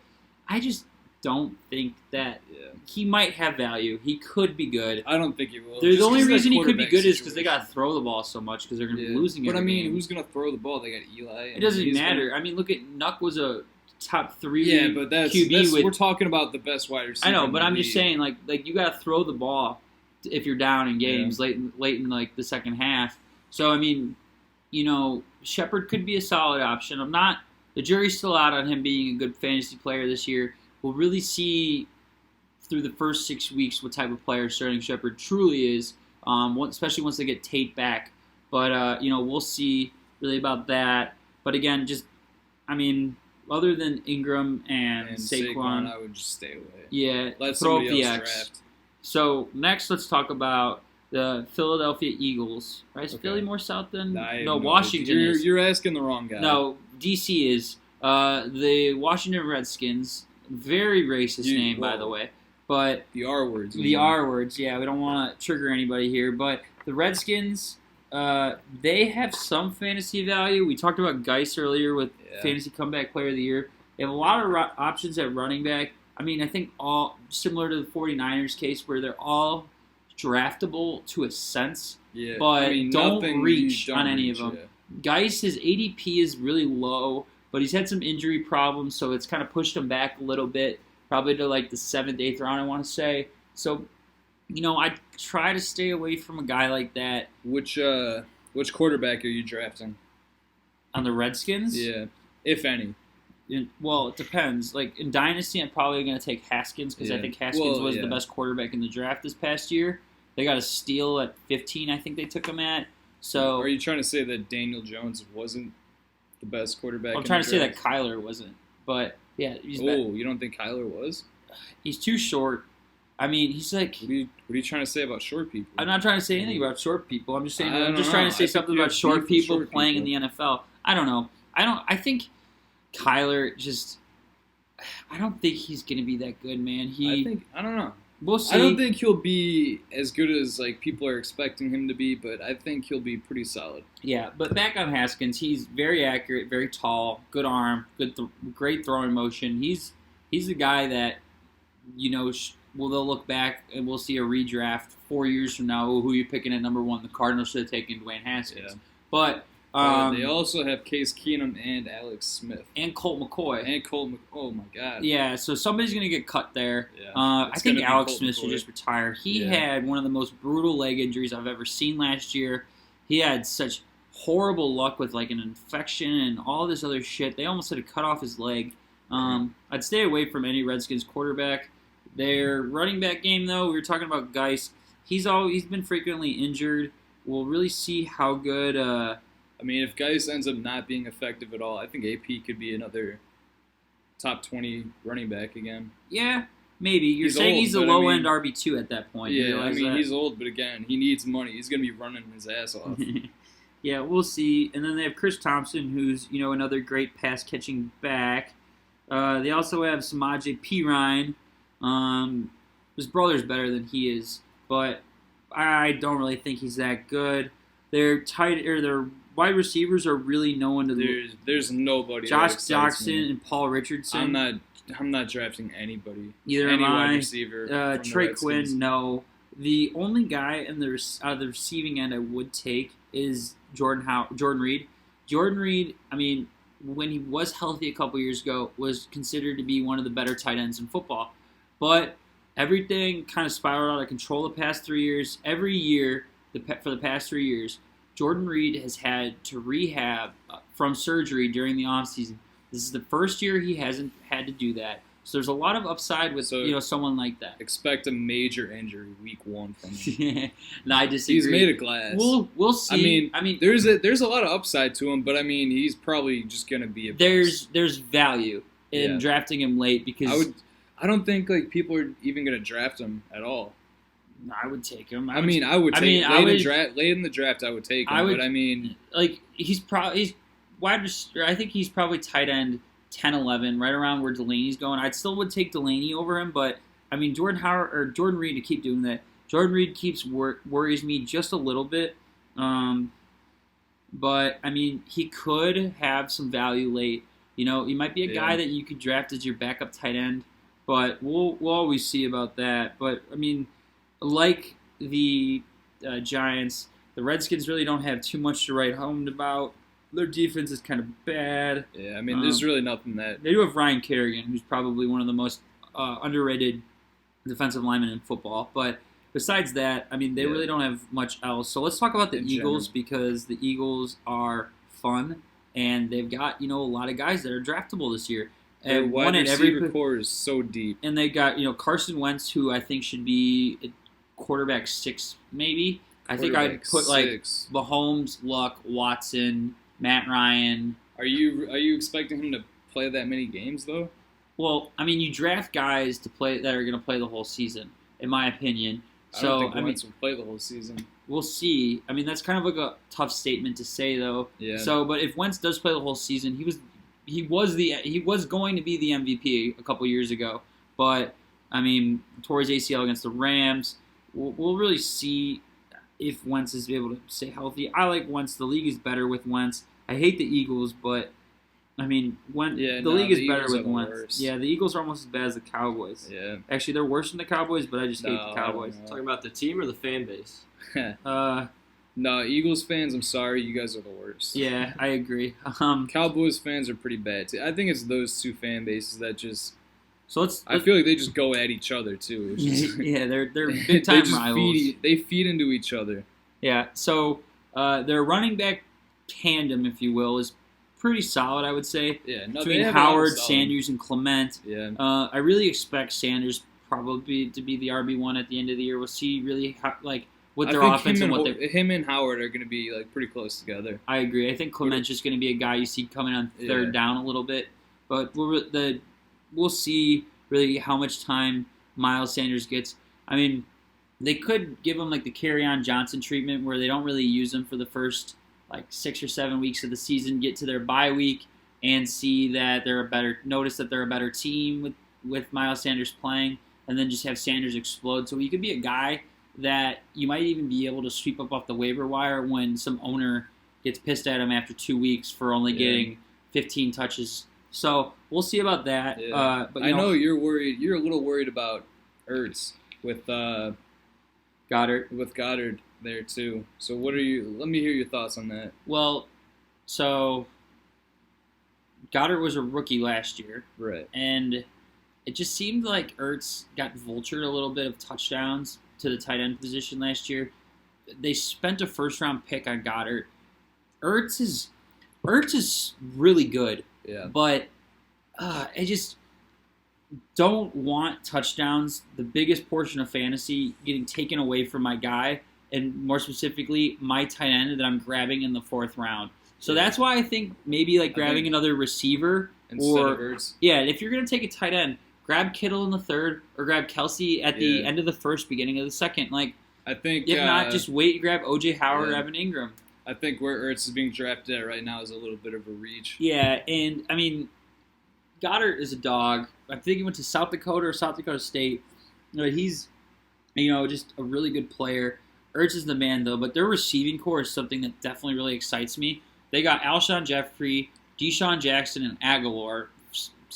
I just don't think that he might have value. He could be good. I don't think he will. The only reason he could be good is because they got to throw the ball so much because they're going to be losing it. But I mean, who's going to throw the ball? They got Eli. It doesn't matter. I mean, look at Nuck was a top 3 but that's QB. We're talking about the best wide receiver. I know, but I'm just saying, like you got to throw the ball if you're down in games late in like the second half. So I mean, Shepard could be a solid option. The jury's still out on him being a good fantasy player this year. We'll really see through the first 6 weeks what type of player Sterling Shepard truly is, especially once they get Tate back. But, we'll see really about that. But again, other than Ingram and Saquon, I would just stay away. Yeah, let somebody else draft. So next, let's talk about the Philadelphia Eagles. Right? Is Philly more south than Washington? You're asking the wrong guy. No, DC is the Washington Redskins. Very racist name, by the way. But the R words. The R words, yeah. We don't want to trigger anybody here. But the Redskins, they have some fantasy value. We talked about Geis earlier with Fantasy Comeback Player of the Year. They have a lot of options at running back. I mean, I think all similar to the 49ers case where they're all draftable to a sense. Yeah. But don't reach on any of them. Yeah. Geis, his ADP is really low. But he's had some injury problems, so it's kind of pushed him back a little bit, probably to like the 7th, 8th round, I want to say. So, I try to stay away from a guy like that. Which quarterback are you drafting? On the Redskins? Yeah, if any. Well, it depends. Like, in Dynasty, I'm probably going to take Haskins, because I think Haskins was the best quarterback in the draft this past year. They got a steal at 15, I think they took him at. So, are you trying to say that Daniel Jones wasn't the best quarterback? I'm trying to say that Kyler wasn't, but yeah. You don't think Kyler was? He's too short. I mean, he's like. What are you trying to say about short people? I'm not trying to say anything about short people. I'm just saying. I'm just trying to say something about short people playing in the NFL. I don't know. I think Kyler just. I don't think he's gonna be that good, man. I don't know. We'll see. I don't think he'll be as good as people are expecting him to be, but I think he'll be pretty solid. Yeah, but back on Haskins, he's very accurate, very tall, good arm, great throwing motion. He's the guy that they'll look back and we'll see a redraft 4 years from now. Who you picking at number 1? The Cardinals should have taken Dwayne Haskins, but. They also have Case Keenum and Alex Smith. And Colt McCoy. Oh, my God. Yeah, so somebody's going to get cut there. Yeah, I think Alex Smith should just retire. He had one of the most brutal leg injuries I've ever seen last year. He had such horrible luck with an infection and all this other shit. They almost had to cut off his leg. I'd stay away from any Redskins quarterback. Their running back game, though, we were talking about Geis. He's been frequently injured. We'll really see how good... I mean, if Geis ends up not being effective at all, I think AP could be another top 20 running back again. Yeah, Maybe. You're saying he's a low-end RB2 at that point. Yeah, I mean, he's old, but again, he needs money. He's going to be running his ass off. Yeah, we'll see. And then they have Chris Thompson, who's, another great pass-catching back. They also have Samaje Perine. His brother's better than he is, but I don't really think he's that good. Their wide receivers are really no one to There's nobody. Josh Jackson and Paul Richardson. I'm not drafting anybody. Either any am I. Wide receiver. Trey Quinn, no. The only guy out of the receiving end I would take is Jordan Reed. Jordan Reed, I mean, when he was healthy a couple years ago, was considered to be one of the better tight ends in football. But everything kind of spiraled out of control the past 3 years. Every year, for the past 3 years, Jordan Reed has had to rehab from surgery during the offseason. This is the first year he hasn't had to do that. So there's a lot of upside with someone like that. Expect a major injury week 1 from him. No, I disagree. He's made of glass. We'll see. I mean, there's a lot of upside to him, but I mean, he's probably just gonna be a bust. There's value in drafting him late because I don't think people are even gonna draft him at all. No, I would take him. I would take him. Late in the draft, I would take him. But I mean, he's wide receiver. I think he's probably tight end 10, 11, right around where Delaney's going. I still would take Delaney over him, but I mean Jordan Reed to keep doing that. Jordan Reed worries me just a little bit, but I mean he could have some value late. He might be a guy that you could draft as your backup tight end, but we'll always see about that. But I mean, like the Giants, the Redskins really don't have too much to write home about. Their defense is kind of bad. Yeah, I mean, there's really nothing that... They do have Ryan Kerrigan, who's probably one of the most underrated defensive linemen in football. But besides that, I mean, they really don't have much else. So let's talk about the Eagles because the Eagles are fun, and they've got, a lot of guys that are draftable this year. Their wide receiver core is so deep. And they got, Carson Wentz, who I think should be quarterback 6, maybe. I think I'd put, Mahomes, Luck, Watson... Matt Ryan. Are you expecting him to play that many games though? Well, I mean, you draft guys that are going to play the whole season, in my opinion. So I don't think Wentz will play the whole season. We'll see. I mean, that's kind of like a tough statement to say, though. Yeah. So, but if Wentz does play the whole season, he was going to be the MVP a couple years ago. But I mean, tore his ACL against the Rams. We'll really see if Wentz is able to stay healthy. I like Wentz. The league is better with Wentz. I hate the Eagles, but I mean, the league is better with Wentz. Yeah, the Eagles are almost as bad as the Cowboys. Yeah. Actually, they're worse than the Cowboys, but I just hate the Cowboys. Talking about the team or the fan base? No, Eagles fans, I'm sorry, you guys are the worst. Yeah, I agree. Cowboys fans are pretty bad too. I think it's those two fan bases that just. I feel like they just go at each other too. Yeah, they're big time rivals. They feed into each other. Yeah, so their running back tandem, if you will, is pretty solid, I would say. Yeah, between Howard, Sanders, and Clement. Yeah. I really expect Sanders probably to be the RB1 at the end of the year. We'll see really what their offense and what him and Howard are going to be pretty close together. I agree. I think Clement's just going to be a guy you see coming on third down a little bit, but we'll see really how much time Miles Sanders gets. I mean, they could give him the Kerryon Johnson treatment where they don't really use him for the first 6 or 7 weeks of the season, get to their bye week, and see that notice that they're a better team with Miles Sanders playing, and then just have Sanders explode. So he could be a guy that you might even be able to sweep up off the waiver wire when some owner gets pissed at him after 2 weeks for only getting 15 touches. So we'll see about that. Yeah. But I know you're worried. You're a little worried about Ertz with Goddard. With Goddard there too. So let me hear your thoughts on that. Well, so Goddard was a rookie last year. Right. And it just seemed like Ertz got vultured a little bit of touchdowns to the tight end position last year. They spent a first-round pick on Goddard. Ertz is really good. Yeah. But I just don't want touchdowns, the biggest portion of fantasy, getting taken away from my guy, and more specifically, my tight end that I'm grabbing in the 4th round. So that's why I think maybe grabbing another receiver instead of Ertz. Yeah, if you're going to take a tight end, grab Kittle in the third or grab Kelsey at the end of the first, beginning of the second. Like, I think if not, just wait, grab O.J. Howard or Evan Ingram. I think where Ertz is being drafted at right now is a little bit of a reach. Yeah, and I mean, Goddard is a dog. I think he went to South Dakota or South Dakota State. He's, just a really good player. Ertz is the man, though. But their receiving core is something that definitely really excites me. They got Alshon Jeffrey, Deshaun Jackson, and Aguilar.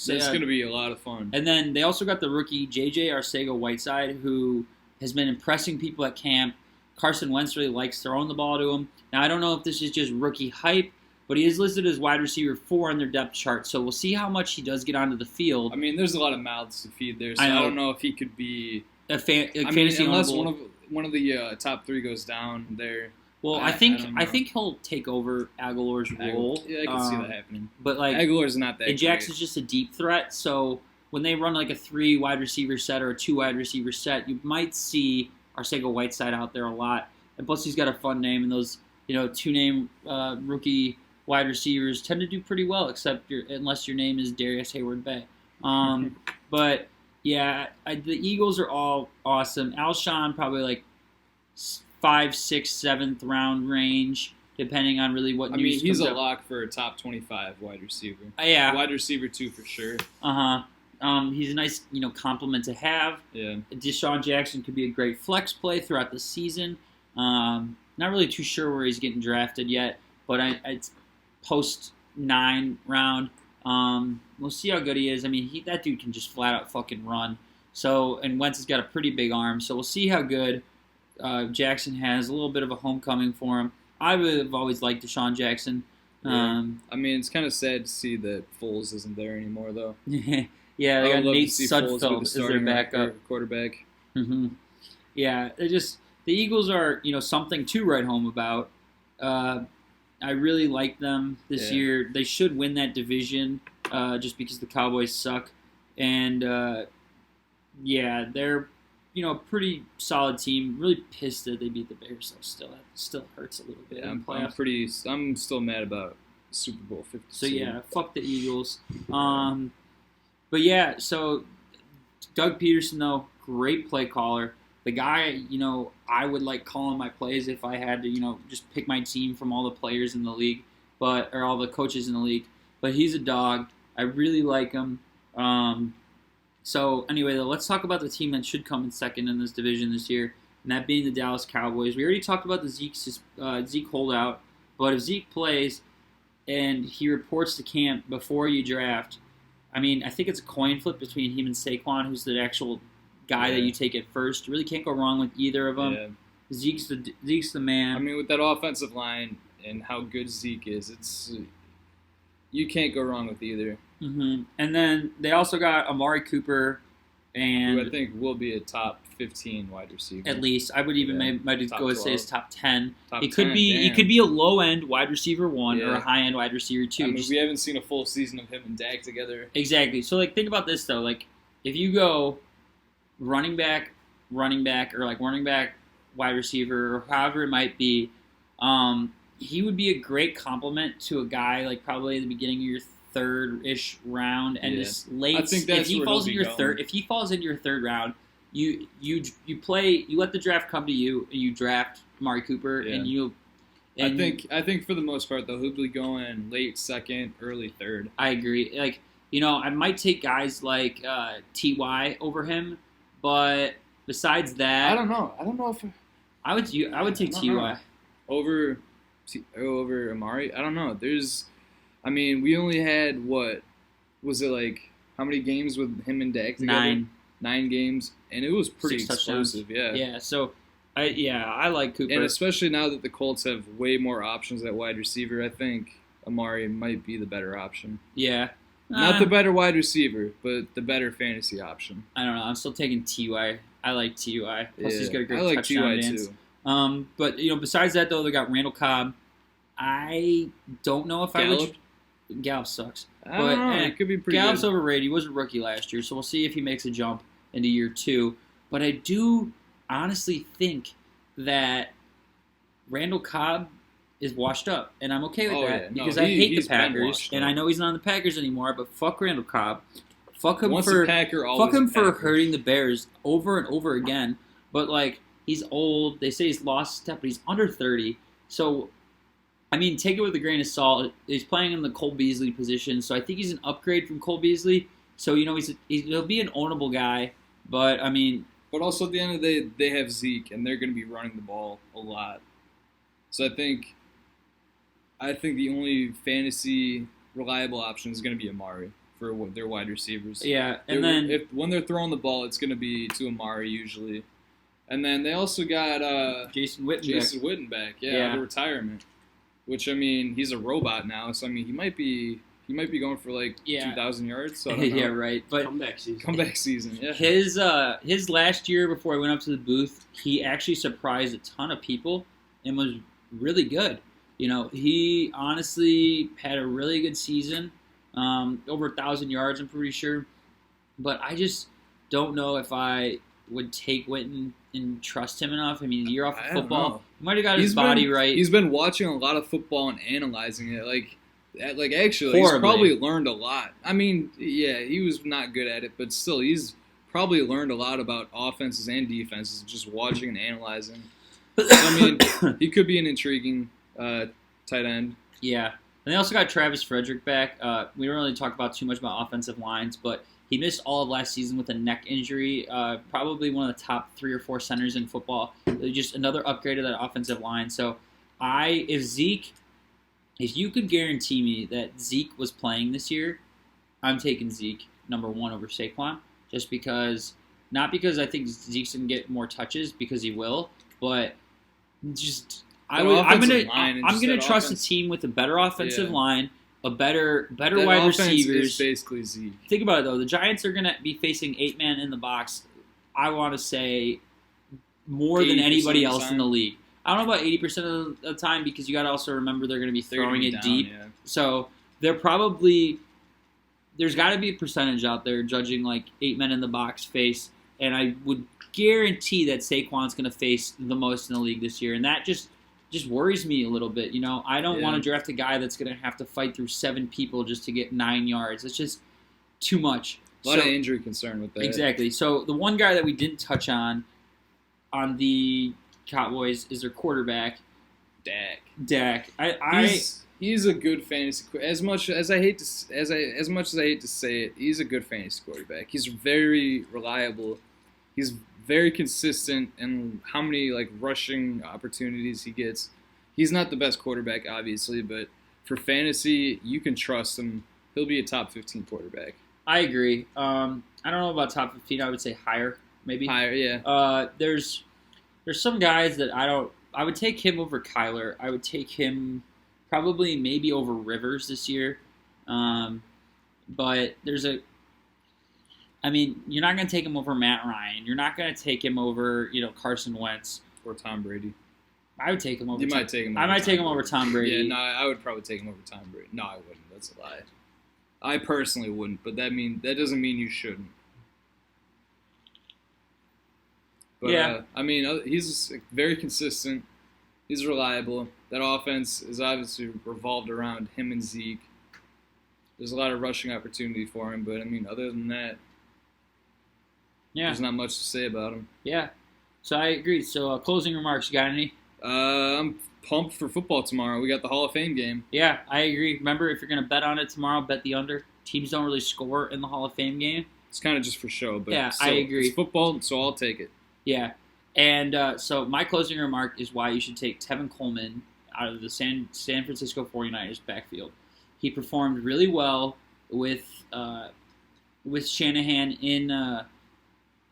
That's going to be a lot of fun. And then they also got the rookie J.J. Arcega-Whiteside, who has been impressing people at camp. Carson Wentz really likes throwing the ball to him. Now, I don't know if this is just rookie hype, but he is listed as wide receiver 4 on their depth chart, so we'll see how much he does get onto the field. I mean, there's a lot of mouths to feed there, so I don't know if he could be fantasy unless honorable. one of the top 3 goes down there. Well, I think he'll take over Aguilar's role. Yeah, I can see that happening. But like Aguilar's not that. And Jackson's just a deep threat, so when they run like a 3 wide receiver set or a 2 wide receiver set, you might see Arcega-Whiteside out there a lot. And plus, he's got a fun name, and those 2-name rookie wide receivers tend to do pretty well, unless your name is Darius Hayward-Bay. But yeah, the Eagles are all awesome. Alshon probably like 5th, 6th, 7th round range, depending on really what news. He's comes a up. lock for a top 25 wide receiver. Yeah, wide receiver 2 for sure. He's a nice compliment to have. Yeah, Deshaun Jackson could be a great flex play throughout the season. Not really too sure where he's getting drafted yet, but it's post 9 round. We'll see how good he is. I mean, that dude can just flat out fucking run. So, and Wentz has got a pretty big arm, so we'll see how good Jackson has. A little bit of a homecoming for him. I would have always liked Deshaun Jackson. Yeah. I mean, it's kind of sad to see that Foles isn't there anymore, though. Yeah, they got Nate Sudfeld as their backup quarterback. Mm-hmm. Yeah, the Eagles are something to write home about. I really like them this year. They should win that division just because the Cowboys suck. And, they're, a pretty solid team. Really pissed that they beat the Bears, so still hurts a little bit. Yeah, I'm still mad about Super Bowl 52. So, yeah, fuck the Eagles. But, yeah, so Doug Peterson, though, great play caller. The guy, I would like calling my plays if I had to, just pick my team from all the players in the league, or all the coaches in the league. But he's a dog. I really like him. So anyway, though, let's talk about the team that should come in second in this division this year, and that being the Dallas Cowboys. We already talked about the Zeke holdout, but if Zeke plays and he reports to camp before you draft, I mean, I think it's a coin flip between him and Saquon, who's the actual guy that you take at first. You really can't go wrong with either of them. Yeah. Zeke's the man. I mean, with that offensive line and how good Zeke is, you can't go wrong with either. Mm-hmm. And then they also got Amari Cooper, and who I think will be a top 15 wide receiver. At least I would even might go and say it's top 10. It could 10, be damn. A low end wide receiver 1 or a high end wide receiver 2. I mean, we haven't seen a full season of him and Dak together. Exactly. So think about this though. If you go running back, or running back, wide receiver, or however it might be, he would be a great complement to a guy probably at the beginning of your third-ish round, and just late. I think that's if he falls in your third, if he falls into your third round, you let the draft come to you, and you draft Amari Cooper, and you. And I think for the most part though, he'll be going late second, early third. I agree. I might take guys like Ty over him. But besides that, I don't know if I would take Ty over Amari. I don't know. We only had how many games with him and Dak together? 9 games, and it was pretty explosive. Yeah. So I like Cooper, and especially now that the Colts have way more options at wide receiver, I think Amari might be the better option. Yeah. Not the better wide receiver, but the better fantasy option. I don't know. I'm still taking Ty. I like Ty. Plus, he's got a great touchdown Ty dance. too. But besides that though, they got Randall Cobb. I don't know if Gallup sucks. I don't know. It could be pretty. Gallup's good. overrated. He was a rookie last year, so we'll see if he makes a jump into year 2. But I do honestly think that Randall Cobb is washed up, and I'm okay with that because I hate the Packers, and I know he's not on the Packers anymore, but fuck Randall Cobb. fuck him Once for a Packer, always fuck him a for Packer. hurting the Bears over and over again. But like he's old. They say he's lost a step, but he's under 30. So I mean, take it with a grain of salt. He's playing in the Cole Beasley position, so I think he's an upgrade from Cole Beasley. So he'll be an ownable guy. But I mean, But also at the end of the day, they have Zeke, and they're going to be running the ball a lot. So I think the only fantasy reliable option is going to be Amari for their wide receivers. yeah, and then when they're throwing the ball, it's going to be to Amari usually. And then they also got Jason Witten. Jason Witten back, out of retirement. Which I mean, he's a robot now, so I mean, he might be going for like 2,000 yards. So I don't know. Yeah, right. But Comeback season. Yeah. His last year before I went up to the booth, he actually surprised a ton of people and was really good. You know, he honestly had a really good season, over 1,000 yards, I'm pretty sure. But I just don't know if I would take Witten and trust him enough. I mean, a year off of football, he might have got his body right. He's been watching a lot of football and analyzing it. Like actually, Horribly. he's probably learned a lot. I mean, yeah, he was not good at it, but still, he's probably learned a lot about offenses and defenses just watching and analyzing. So, I mean, he could be an intriguing tight end. Yeah. And they also got Travis Frederick back. We don't really talk about too much about offensive lines, but he missed all of last season with a neck injury. Probably one of the top 3 or 4 centers in football. Just another upgrade of that offensive line. So if you could guarantee me that Zeke was playing this year, I'm taking Zeke number 1 over Saquon. Just because, not because I think Zeke's going to get more touches, because he will, but just I'm gonna trust a team with a better offensive line, a better wide receivers. Is basically Zeke. Think about it though. The Giants are gonna be facing 8-man in the box. I want to say more than anybody else in the league. I don't know about 80% of the time, because you got to also remember they're going to be throwing it deep. Yeah. So there's got to be a percentage out there judging like 8 men in the box face, and I would guarantee that Saquon's going to face the most in the league this year, and that just worries me a little bit. You know, I don't want to draft a guy that's going to have to fight through 7 people just to get 9 yards. It's just too much. A lot of injury concern with that. Exactly. So the one guy that we didn't touch on the Cowboys is their quarterback, Dak. He's a good fantasy. As much as I hate to say it, he's a good fantasy quarterback. He's very reliable. He's very consistent in how many like rushing opportunities he gets. He's not the best quarterback, obviously, but for fantasy, you can trust him. He'll be a top 15 quarterback. I agree. I don't know about top 15. I would say higher, maybe. Higher, yeah. There's some guys that I would take him over Kyler. I would take him probably maybe over Rivers this year. But you're not going to take him over Matt Ryan. You're not going to take him over, Carson Wentz. Or Tom Brady. I would take him over. You might take him over I might take him over Tom Brady. Yeah, no, I would probably take him over Tom Brady. No, I wouldn't. That's a lie. I personally wouldn't, but that doesn't mean you shouldn't. But, yeah. He's very consistent. He's reliable. That offense is obviously revolved around him and Zeke. There's a lot of rushing opportunity for him, but, other than that, there's not much to say about him. Yeah. So I agree. So closing remarks, you got any? I'm pumped for football tomorrow. We got the Hall of Fame game. Yeah, I agree. Remember, if you're going to bet on it tomorrow, bet the under. Teams don't really score in the Hall of Fame game. It's kind of just for show, but yeah, I agree. It's football, so I'll take it. Yeah. And so my closing remark is why you should take Tevin Coleman out of the San Francisco 49ers backfield. He performed really well with Shanahan in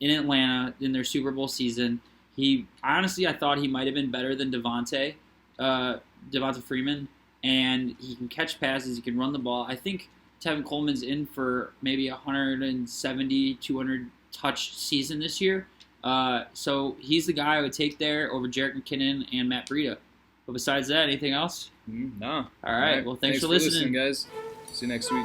Atlanta in their Super Bowl season. I thought he might have been better than Devonta Freeman, and he can catch passes, he can run the ball. I think Tevin Coleman's in for maybe 170, 200 touch season this year. So he's the guy I would take there over Jerick McKinnon and Matt Breida. But besides that, anything else? No. All right. Well, thanks for listening, guys. See you next week.